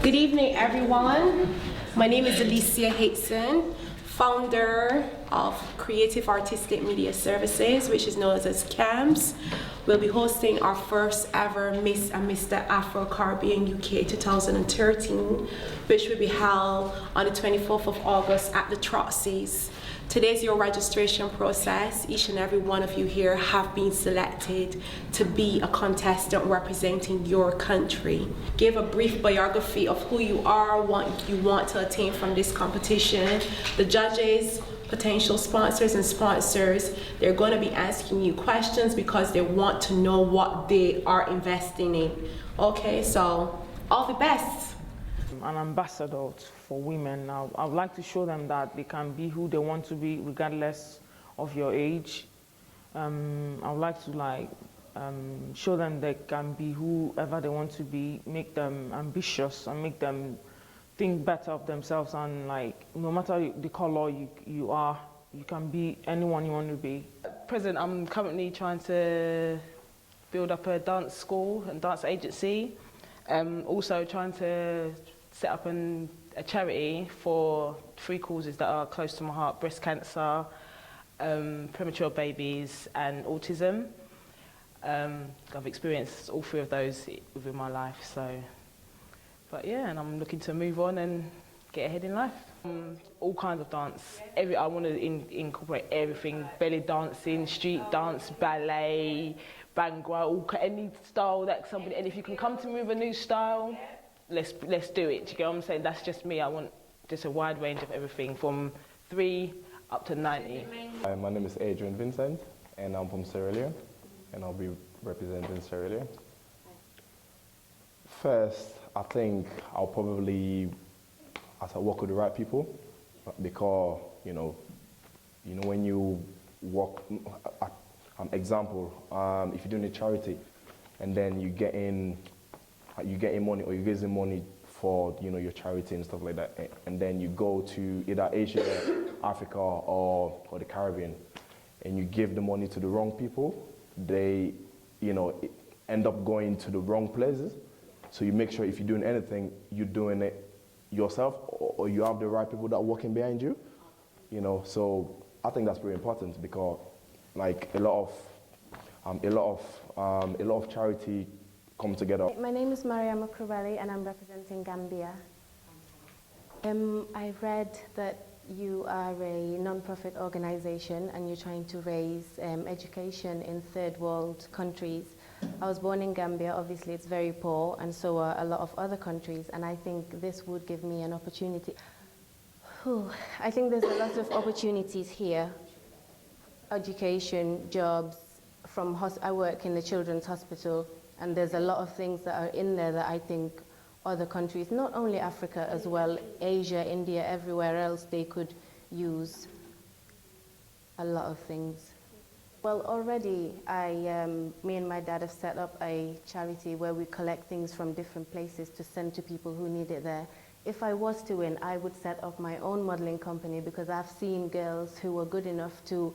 Good evening, everyone. My name is Alicia Hateson, founder of Creative Artistic Media Services, which is known as CAMS. We'll be hosting our first ever Miss and Mr. Afro-Caribbean UK 2013, which will be held on the 24th of August at the Trotsies. Today's your registration process. Each and every one of you here have been selected to be a contestant representing your country. Give a brief biography of who you are, what you want to attain from this competition. The judges, potential sponsors and sponsors, they're going to be asking you questions because they want to know what they are investing in. Okay, so all the best. An ambassador for women. Now, I would like to show them that they can be who they want to be regardless of your age. I would like to show them they can be whoever they want to be, make them ambitious and make them think better of themselves, and no matter the color you are, you can be anyone you want to be. At present, I'm currently trying to build up a dance school and dance agency. Also trying to set up a charity for 3 causes that are close to my heart: breast cancer, premature babies and autism. I've experienced all 3 of those within my life, but yeah, and I'm looking to move on and get ahead in life. All kinds of dance. I want to incorporate everything: belly dancing, street dance, ballet, bhangra, any style that somebody, and if you can come to me with a new style, let's do it. Do you get what I'm saying? That's just me. I want just a wide range of everything from 3 up to 90. Hi, my name is Adrian Vincent, and I'm from Sierra Leone, and I'll be representing Sierra Leone. First, I think I'll probably work with the right people, because when you work, example, if you're doing a charity, and then you get in money, or you're raising money for your charity and stuff like that, and then you go to either Asia, Africa, or the Caribbean, and you give the money to the wrong people, they end up going to the wrong places. So you make sure if you're doing anything, you're doing it yourself, or you have the right people that are working behind you. So I think that's very important, because a lot of charity come together. My name is Mariam Akrubali, and I'm representing Gambia. I read that you are a non-profit organization and you're trying to raise education in third world countries. I was born in Gambia. Obviously it's very poor, and so are a lot of other countries, and I think this would give me an opportunity. I think there's a lot of opportunities here. Education, jobs, I work in the children's hospital, and there's a lot of things that are in there that I think other countries, not only Africa as well, Asia, India, everywhere else, they could use a lot of things. Well, already me and my dad have set up a charity where we collect things from different places to send to people who need it there. If I was to win, I would set up my own modeling company, because I've seen girls who were good enough to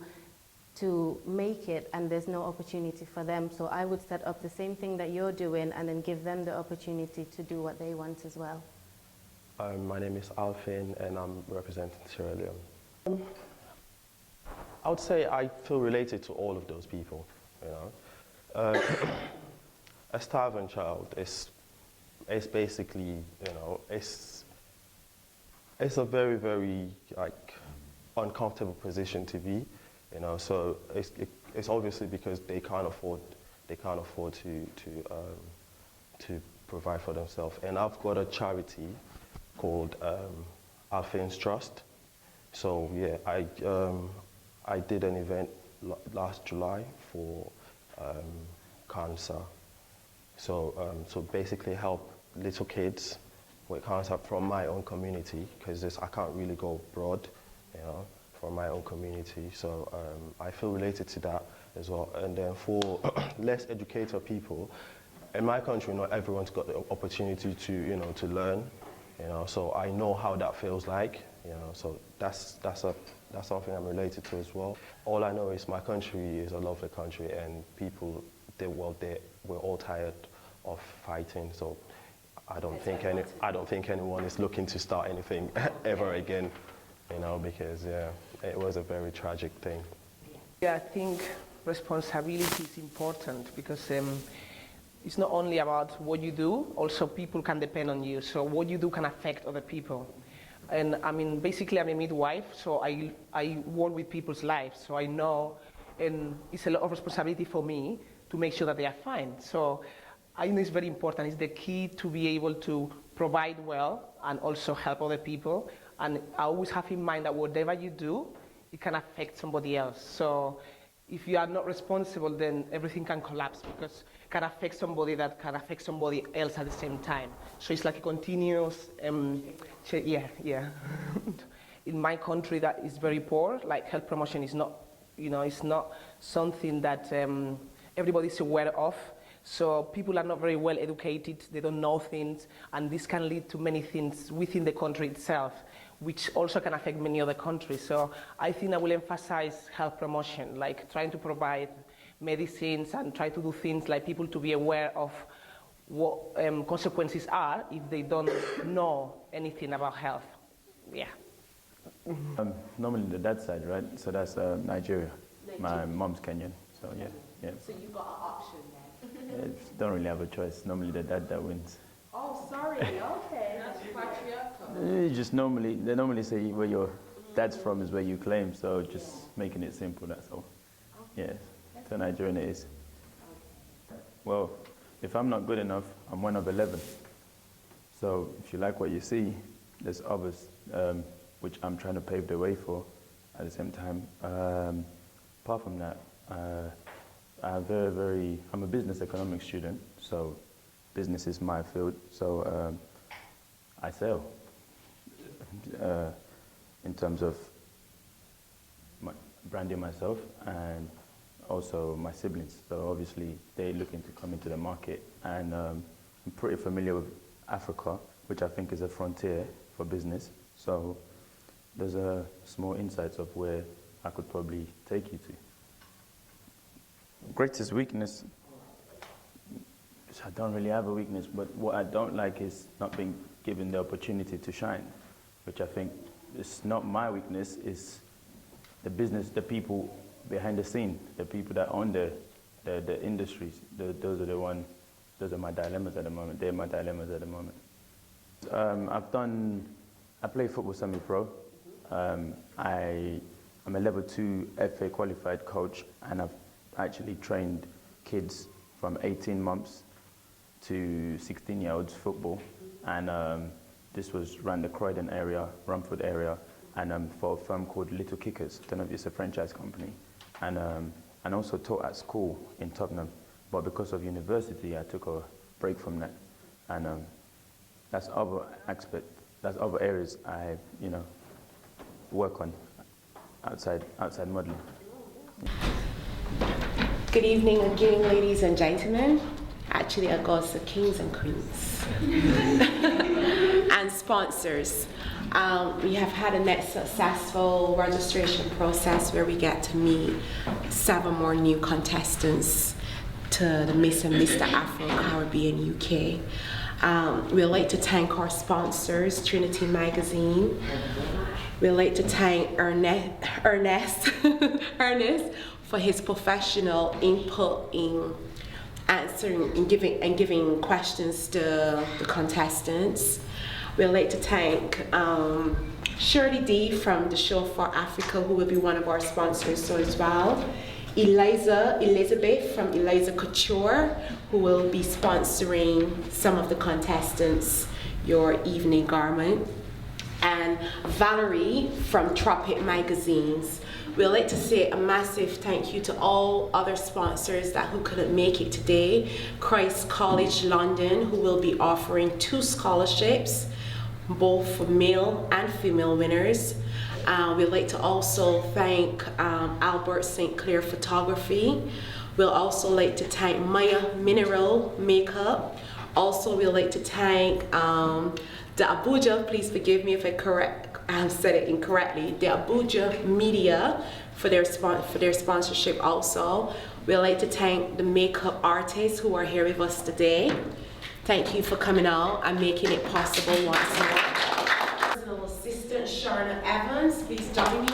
make it, and there's no opportunity for them. So I would set up the same thing that you're doing and then give them the opportunity to do what they want as well. My name is Alfin, and I'm representing Sierra Leone. I would say I feel related to all of those people. A starving child is basically, it's a very, very uncomfortable position to be. So it's obviously because they can't afford to provide for themselves. And I've got a charity called Alfin's Trust. So yeah, I did an event last July for cancer. So basically help little kids with cancer from my own community, because I can't really go abroad, from my own community. So I feel related to that as well. And then for less educated people, in my country, not everyone's got the opportunity to learn, so I know how that feels like, so that's something I'm related to as well. All I know is my country is a lovely country, and people, we're all tired of fighting, so I don't think anyone is looking to start anything ever again, you know, because yeah, it was a very tragic thing. Yeah, I think responsibility is important because it's not only about what you do, also people can depend on you. So what you do can affect other people. And I mean, basically I'm a midwife, so I work with people's lives. So I know, and it's a lot of responsibility for me to make sure that they are fine. So I think it's very important. It's the key to be able to provide well and also help other people. And I always have in mind that whatever you do, it can affect somebody else. So if you are not responsible, then everything can collapse because it can affect somebody that can affect somebody else at the same time. So it's like a continuous, yeah. In my country that is very poor, like health promotion is not, you know, it's not something that everybody's aware of. So people are not very well educated, they don't know things, and this can lead to many things within the country itself, which also can affect many other countries. So I think I will emphasize health promotion, like trying to provide medicines and try to do things like people to be aware of what consequences are if they don't know anything about health. Yeah. Normally the dad side, right? So that's Nigeria. My mom's Kenyan, so yeah. So you've got an option then. Don't really have a choice. Normally the dad that wins. Oh, sorry. Okay. That's patriarchal. They normally say where your dad's from is where you claim. So just making it simple. That's all. Yeah. So Nigerian it is. Well, if I'm not good enough, I'm one of 11. So if you like what you see, there's others which I'm trying to pave the way for. At the same time, apart from that, I'm a business economics student, so business is my field. So I sell in terms of branding myself and also my siblings. So obviously they're looking to come into the market, and I'm pretty familiar with Africa, which I think is a frontier for business. So there's a small insights of where I could probably take you to. Greatest weakness, I don't really have a weakness, but what I don't like is not being given the opportunity to shine, which I think is not my weakness, is the business, the people behind the scene, the people that own the industries. Those are my dilemmas at the moment. They're my dilemmas at the moment. I play football semi-pro. I'm a level 2 FA qualified coach, and I've actually trained kids from 18 months to 16-year-olds football, and this was around the Croydon area, Rumford area, and for a firm called Little Kickers. I don't know if it's a franchise company, and also taught at school in Tottenham, but because of university I took a break from that, and that's other areas I work on outside modeling. Good evening again, ladies and gentlemen. Actually, I got the kings and queens and sponsors. We have had a net successful registration process where we get to meet 7 more new contestants to the Miss and Mr.Afro-Caribbean UK. We'd like to thank our sponsors, Trinity Magazine. We'd like to thank Ernest for his professional input in answering and giving questions to the contestants. We'd like to thank Shirley D from the Show for Africa, who will be one of our sponsors as well. Elizabeth from Eliza Couture, who will be sponsoring some of the contestants, your evening garment. And Valerie from Tropic Magazines. We'd like to say a massive thank you to all other sponsors who couldn't make it today. Christ College London, who will be offering 2 scholarships, both for male and female winners. We'd like to also thank Albert St. Clair Photography. We'll also like to thank Maya Mineral Makeup. Also, we'd like to thank the Abuja, please forgive me if I said it incorrectly, the Abuja Media for their sponsorship also. We'd like to thank the makeup artists who are here with us today. Thank you for coming out and making it possible once more. Personal assistant Sharna Evans, please join me.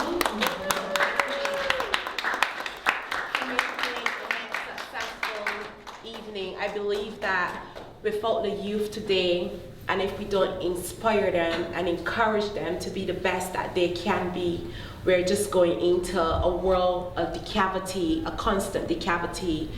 Evening. I believe that without the youth today, and if we don't inspire them and encourage them to be the best that they can be, we're just going into a world of decavity, a constant decavity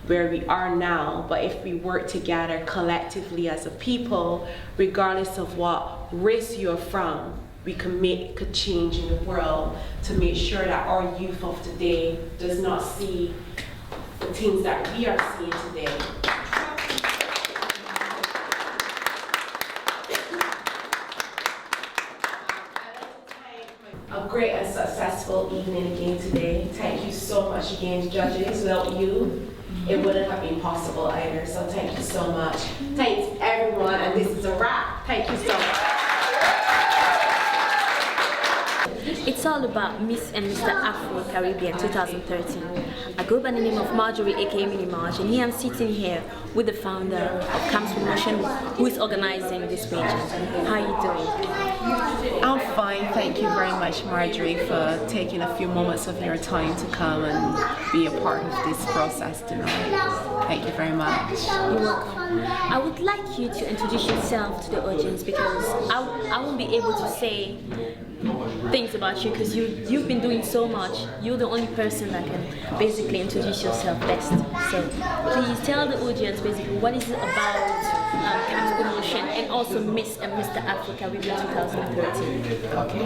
where we are now. But if we work together collectively as a people, regardless of what race you're from, we can make a change in the world to make sure that our youth of today does not see the things that we are seeing today. A great and successful evening again today. Thank you so much again, judges. Without you, it wouldn't have been possible either. So thank you so much. Thanks everyone, and this is a wrap. Thank you so much. It's all about Miss and Mr.Afro-Caribbean 2013. I go by the name of Marjorie, aka Mini Marge, and here I'm sitting here with the founder of Camps Promotion, who is organizing this pageant. How are you doing? I'm fine. Thank you very much, Marjorie, for taking a few moments of your time to come and be a part of this process tonight. Thank you very much. You're welcome. I would like you to introduce yourself to the audience because I won't be able to say things about you because you've been doing so much. You're the only person that can basically introduce yourself best. So please tell the audience basically what is it about Camps Promotion and also Miss and Mr.Afro-Caribbean 2013. Okay.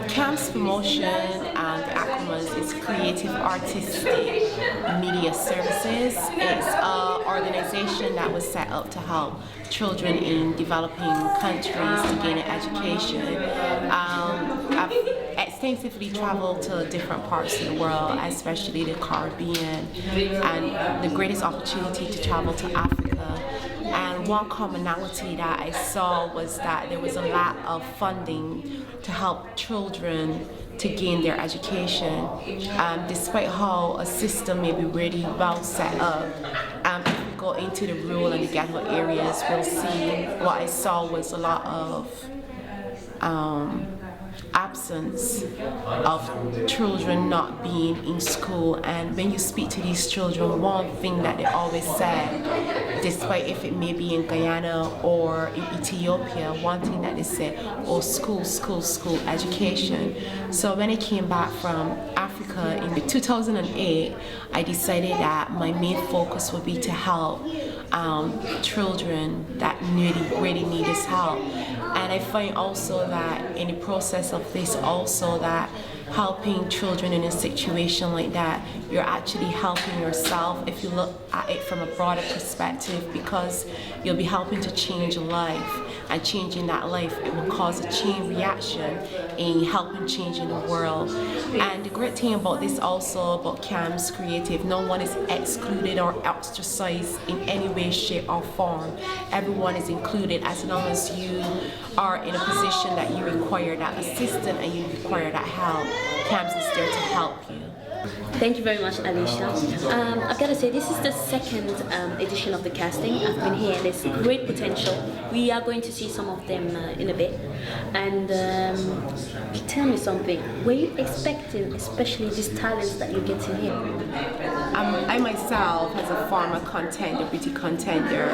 Camps Promotion and the acronyms is Creative Artistic Media Services. It's an organization that was set up to help children in developing countries to gain an education. I've extensively traveled to different parts of the world, especially the Caribbean, and the greatest opportunity to travel to Africa. And one commonality that I saw was that there was a lack of funding to help children to gain their education. Despite how a system may be really well set up, if we go into the rural and the ghetto areas, we'll see what I saw was a lot of absence of children not being in school. And when you speak to these children, one thing that they always say, despite if it may be in Guyana or in Ethiopia, one thing that they say, oh, school, school, school, education. So when I came back from Africa in 2008, I decided that my main focus would be to help children that really need this help. And I find also that in the process of this also that helping children in a situation like that, you're actually helping yourself if you look at it from a broader perspective, because you'll be helping to change a life, and changing that life, it will cause a chain reaction in helping change in the world. And the great thing about this also, about Camps Creative, no one is excluded or ostracized in any way, shape or form. Everyone is included as long as you are in a position that you require that assistance and you require that help. Camps is there to help you. Thank you very much, Alicia. I've got to say, this is the second edition of the casting. I've been here. There's great potential. We are going to see some of them in a bit. And tell me something. Were you expecting, especially these talents that you're getting here? I myself, as a former contender, beauty contender,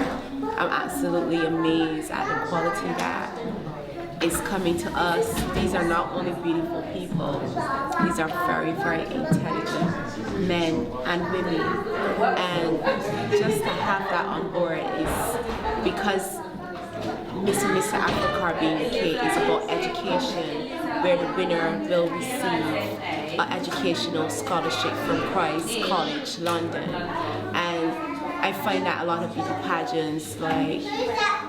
I'm absolutely amazed at the quality that is coming to us. These are not only beautiful people, these are very, very intelligent men and women. And just to have that on board is because Mr.Afro-Caribbean Uk is about education, where the winner will receive an educational scholarship from Christ College, London. And I find that a lot of beauty pageants, like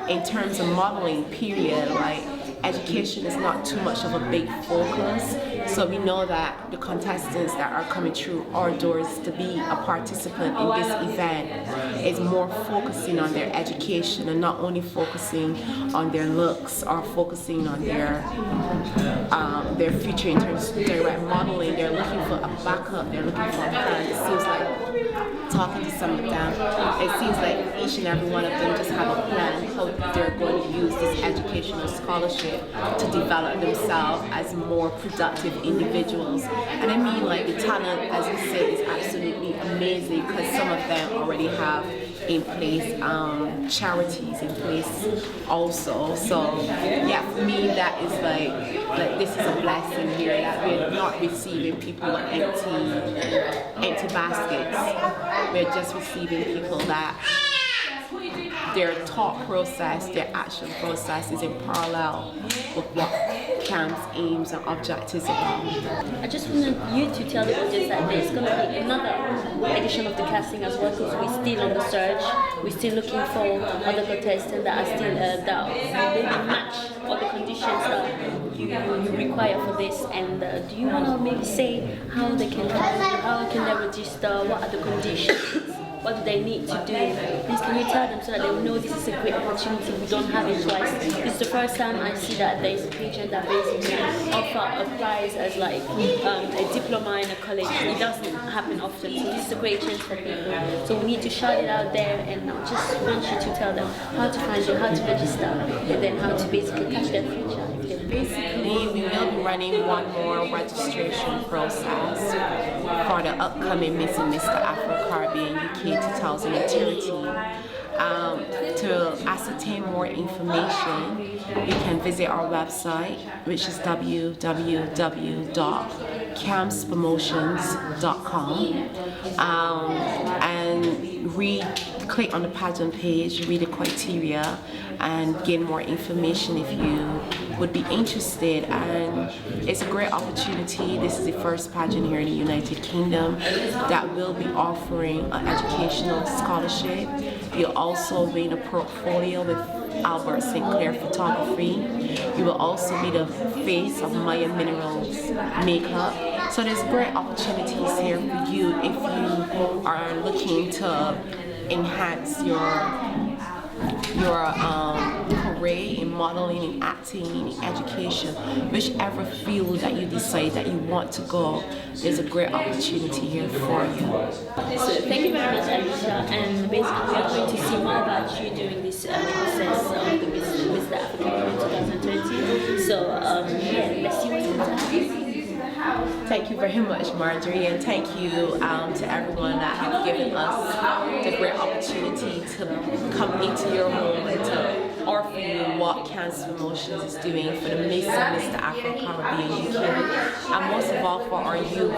in terms of modeling, period, like education is not too much of a big focus. So we know that the contestants that are coming through our doors to be a participant in this event is more focusing on their education and not only focusing on their looks or focusing on their future in terms of direct modeling. They're looking for a backup, they're looking for a plan. It seems like, talking to some of them, it seems like each and every one of them just have a plan how they're going to use this educational scholarship to develop themselves as more productive individuals. And I mean, like, the talent, as you say, is absolutely amazing because some of them already have in place charities in place also. So yeah, for me that is like this is a blessing here that we're not receiving people with empty baskets. We're just receiving people that their thought process, their action process is in parallel with what CAM's aims and objectives are. I just wanted you to tell the audience that there's going to be another edition of the casting as well, because we're still on the search. We're still looking for other contestants that are still that maybe match all the conditions that you require for this. And do you want to maybe say how they can register? What are the conditions? What do they need to do? Please, can you tell them so that they will know this is a great opportunity? We don't have it twice. This is the first time I see that there is a pageant that basically offer a prize as like a diploma in a college. It doesn't happen often, so this is a great chance for people. So we need to shout it out there, and I just want you to tell them how to find you, how to register, and then how to basically catch their future. Basically, we will be running one more registration process for the upcoming Miss and Mr.Afro-Caribbean UK 2013. To ascertain more information, you can visit our website, which is www.camspromotions.com, and click on the pageant page, read the criteria, and gain more information if you would be interested. And it's a great opportunity. This is the first pageant here in the United Kingdom that will be offering an educational scholarship. You'll also be in a portfolio with Albert St. Clair Photography. You will also be the face of Maya Minerals makeup. So there's great opportunities here for you if you are looking to enhance your career in modeling, in acting, in education, whichever field that you decide that you want to go, there's a great opportunity here for you. So thank you very much, Alicia, and basically we are going to see more about you during this process of the Mr.Afro-Caribbean 2020. So yeah, let's see what's going to happen. Thank you very much, Marjorie, and thank you to everyone that have given us the great opportunity to come into your home and to offer you what CAM's Promotions is doing for the Miss and Mr.Afro-Caribbean UK, and most of all for our youth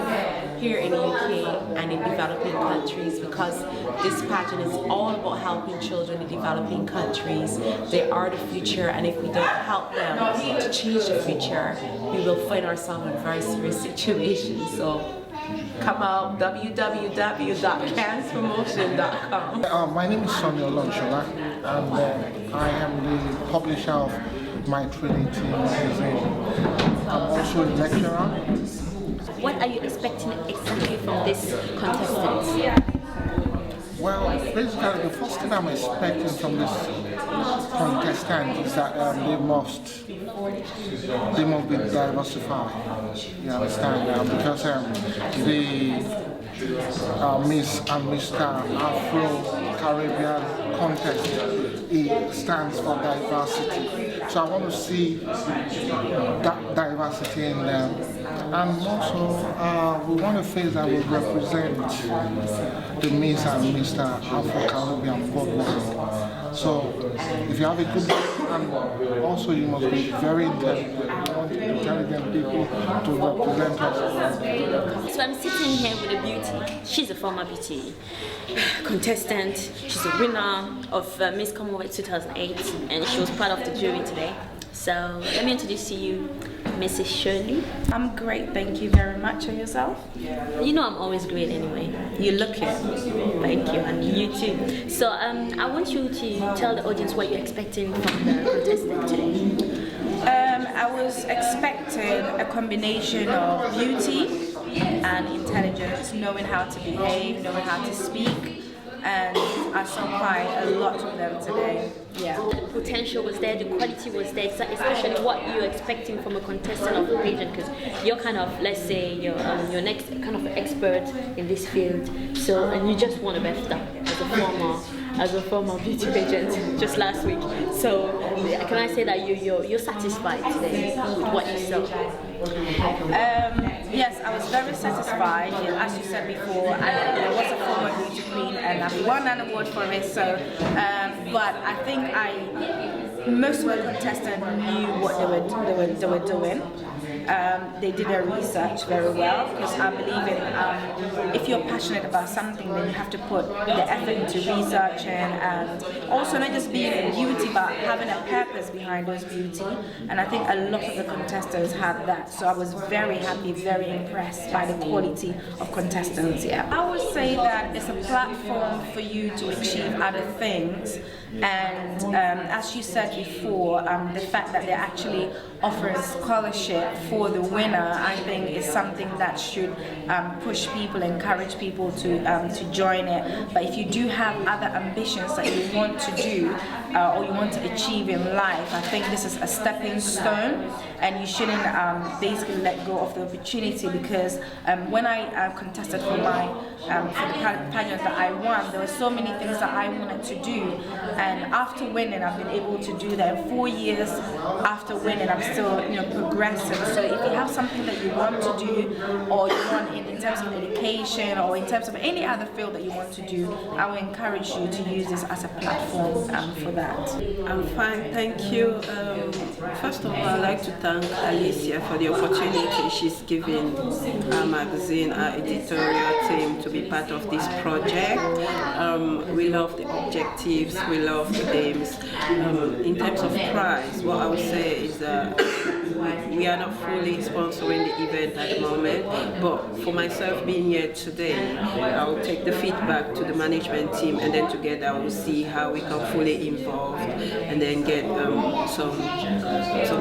here in the UK and in developing countries, because this pageant is all about helping children in developing countries. They are the future, and if we don't help them to change the future, we will find ourselves in a very serious situation. So come out, www.camspromotion.com. My name is Sonia Olonshola, and I am the publisher of My Trinity magazine. I'm also a lecturer. What are you expecting exactly from this contestant? Well, basically, the first thing I'm expecting from this contestant is that they must be diversified. You understand? Because the Miss and Mr. Afro-Caribbean contest, it stands for diversity. So I want to see that diversity in them. And also, we want a face that will represent the Miss and Mr. Afro-Caribbean worldwide. So, if you have a good day, and also you must be very intelligent. You want intelligent people to represent us. So I'm sitting here with a beauty. She's a former beauty contestant. She's a winner of Miss Commonwealth 2008, and she was part of the jury today. So let me introduce to you Mrs. Shirley. I'm great, thank you very much. And yourself? You know I'm always great anyway. You look it. Thank you, and you too. So I want you to tell the audience what you're expecting from the contestant today. I was expecting a combination of beauty and intelligence, knowing how to behave, knowing how to speak, and I saw quite a lot of them today. Yeah. The potential was there, the quality was there, especially what you're expecting from a contestant of a pageant, because you're kind of, let's say, you're next kind of expert in this field. So, and you just won a BEFTA as a former beauty pageant just last week. So, can I say that you're satisfied today with what you saw? Yes, I was very satisfied. As you said before, I was a former beauty queen and I've won an award for it. So, but I think most of the contestants knew what they were doing. They did their research very well, because I believe in if you're passionate about something, then you have to put the effort into researching, and also not just being in beauty, but having a purpose behind those beauty. And I think a lot of the contestants had that. So I was very happy, very impressed by the quality of contestants. Yeah, I would say that it's a platform for you to achieve other things. And as you said before, the fact that they actually offer a scholarship for the winner, I think is something that should push people, encourage people to join it. But if you do have other ambitions that you want to do or you want to achieve in life, I think this is a stepping stone, and you shouldn't basically let go of the opportunity, because when I contested for the pageant that I won, there were so many things that I wanted to do, and after winning, I've been able to do that. 4 years after winning, I'm still progressing. So if you have something that you want to do, or you want in terms of education, or in terms of any other field that you want to do, I will encourage you to use this as a platform for that. I'm fine, thank you. First of all, I'd like to thank Alicia for the opportunity she's given our magazine, our editorial team, to be part of this project. We love the objectives, we love the aims. In terms of prize, what I would say is that we are not fully sponsoring the event at the moment, but for myself being here today, I will take the feedback to the management team, and then together we'll see how we can fully involve and then get some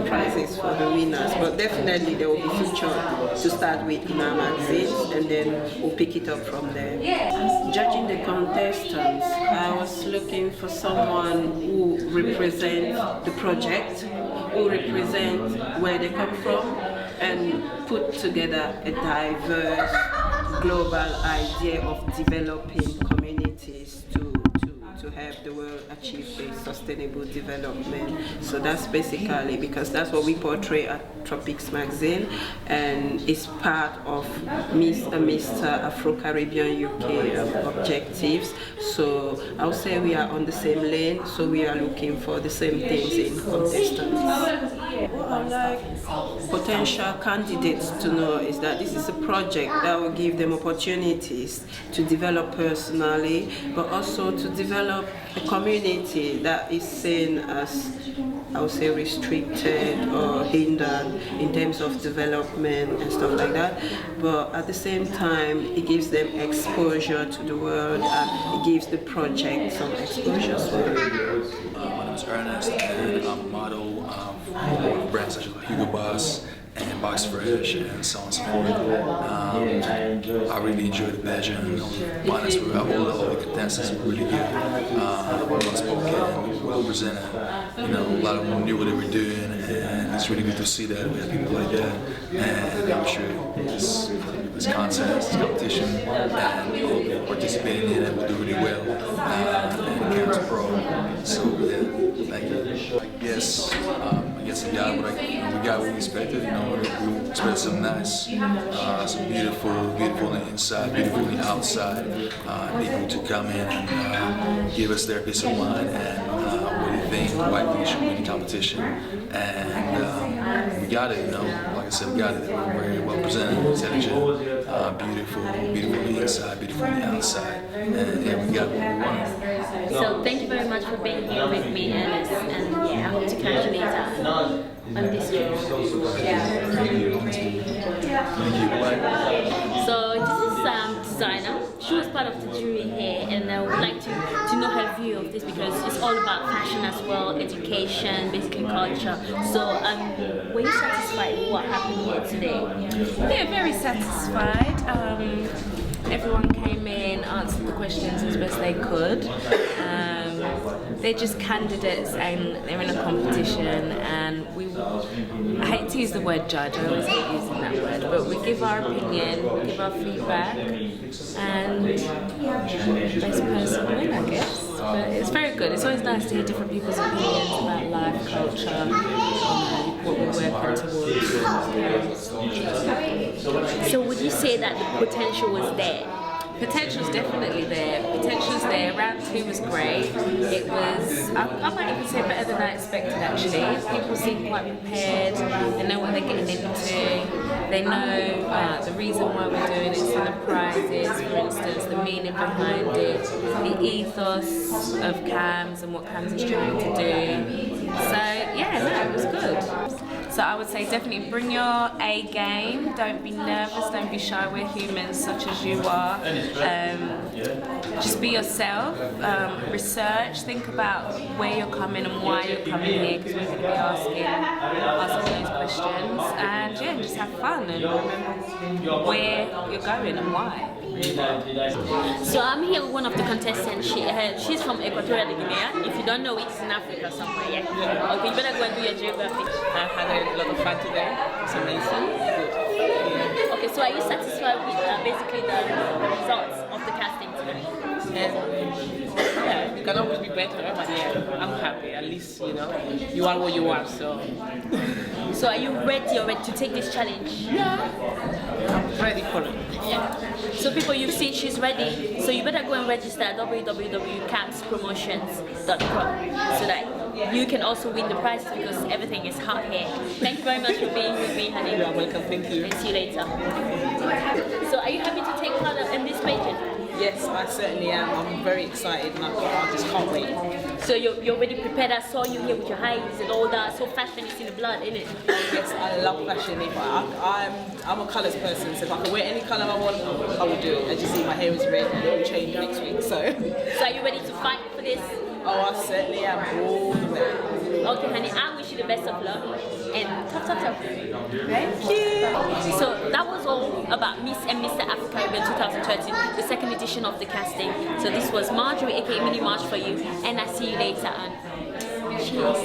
prizes for the winners. But definitely there will be featured to start with in our magazines, and then we'll pick it up from there. Judging the contestants, I was looking for someone who represents the project, who represent where they come from, and put together a diverse global idea of developing communities to help the world achieve a sustainable development. So that's basically, because that's what we portray at Tropics magazine, and it's part of Mr.Afro-Caribbean UK objectives. So I would say we are on the same lane, so we are looking for the same things in contestants. What I'd like potential candidates to know is that this is a project that will give them opportunities to develop personally, but also to develop a community that is seen as, I would say, restricted or hindered in terms of development and stuff like that. But at the same time, it gives them exposure to the world, and it gives the project some exposure as well. My name is Ernest, and I'm a model for brands such as Hugo Boss and Box Fresh and so on and so forth. I really enjoyed the pageant. Honest with all the contestants were really good. Well spoken, well presented. A lot of them knew what they were doing, and it's really good to see that we have people like that. And I'm sure this contest, this competition, and participating in it will do really well. And Cam's pro. So yeah, thank you. I guess we got what we expected. We expected something nice, some beautiful on the inside, beautiful on the outside. People to come in and give us their peace of mind and what do you think, why do you think should win the competition, and we got it. Like I said, we got it. We're very well presented, intelligent, beautiful on the inside, beautiful on the outside, and yeah, we got what we wanted. So thank you very much for being here with me, Ernest, and yeah, I hope to catch you later on this trip. Thank you. So this is designer. she was part of the jury here, and I would like to know her view of this because it's all about fashion as well, education, basically culture. So, were you satisfied with what happened here today? Yeah, very satisfied. Everyone came in, answered the questions as best they could. They're just candidates and they're in a competition, and I hate to use the word judge, I always hate using that word, but we give our opinion, we give our feedback, and best person win, I guess. But it's very good. It's always nice to hear different people's opinions about life, culture, what we're working towards. So would you say that the potential was there? Potential's definitely there. Potential's there. Round 2 was great. It was, I might even say better than I expected actually. People seem quite prepared. They know what they're getting into. They know the reason why we're doing it, so the prizes, for instance, the meaning behind it, the ethos of CAMS and what CAMS is trying to do. So yeah, no, it was good. So I would say definitely bring your A game. Don't be nervous, don't be shy. We're humans such as you are. Just be yourself. Research, think about where you're coming and why you're coming here, because we're going to be asking those questions. And yeah, just have fun and remember where you're going and why. So I'm here with one of the contestants. She's from Equatorial Guinea. If you don't know, it's in Africa somewhere. Yeah. Okay, you better go and do your geography. I've had a lot of fun today. It's amazing. Good. Okay, so are you satisfied with basically the results of the casting today? Yeah, you can always be better, but yeah, I'm happy. At least, you know, you are what you are, so. So are you ready already to take this challenge? Yeah. I'm ready for it. Yeah. So people, you've seen she's ready. So you better go and register at www.campspromotions.com so that you can also win the prizes because everything is hot here. Thank you very much for being with me, honey. You're welcome, thank you. And see you later. So are you happy to take part in this pageant? Yes, I certainly am. I'm very excited and I just can't wait. So you're already prepared. I saw you here with your highs and all that. So fashion is in the blood, isn't it? Yes, I love fashion. I'm a colours person, so if I can wear any colour I want, I will do it. As you see, my hair is red and it will change next week. So are you ready to fight for this? Oh, I certainly am, all the way. Okay, honey, I wish you the best of luck. And tough. Thank you. So that was all about Miss and Mr. Afro-Caribbean 2013, the second edition of the casting. So this was Marjorie, aka Mini March for you, and I see you later on. Cheers.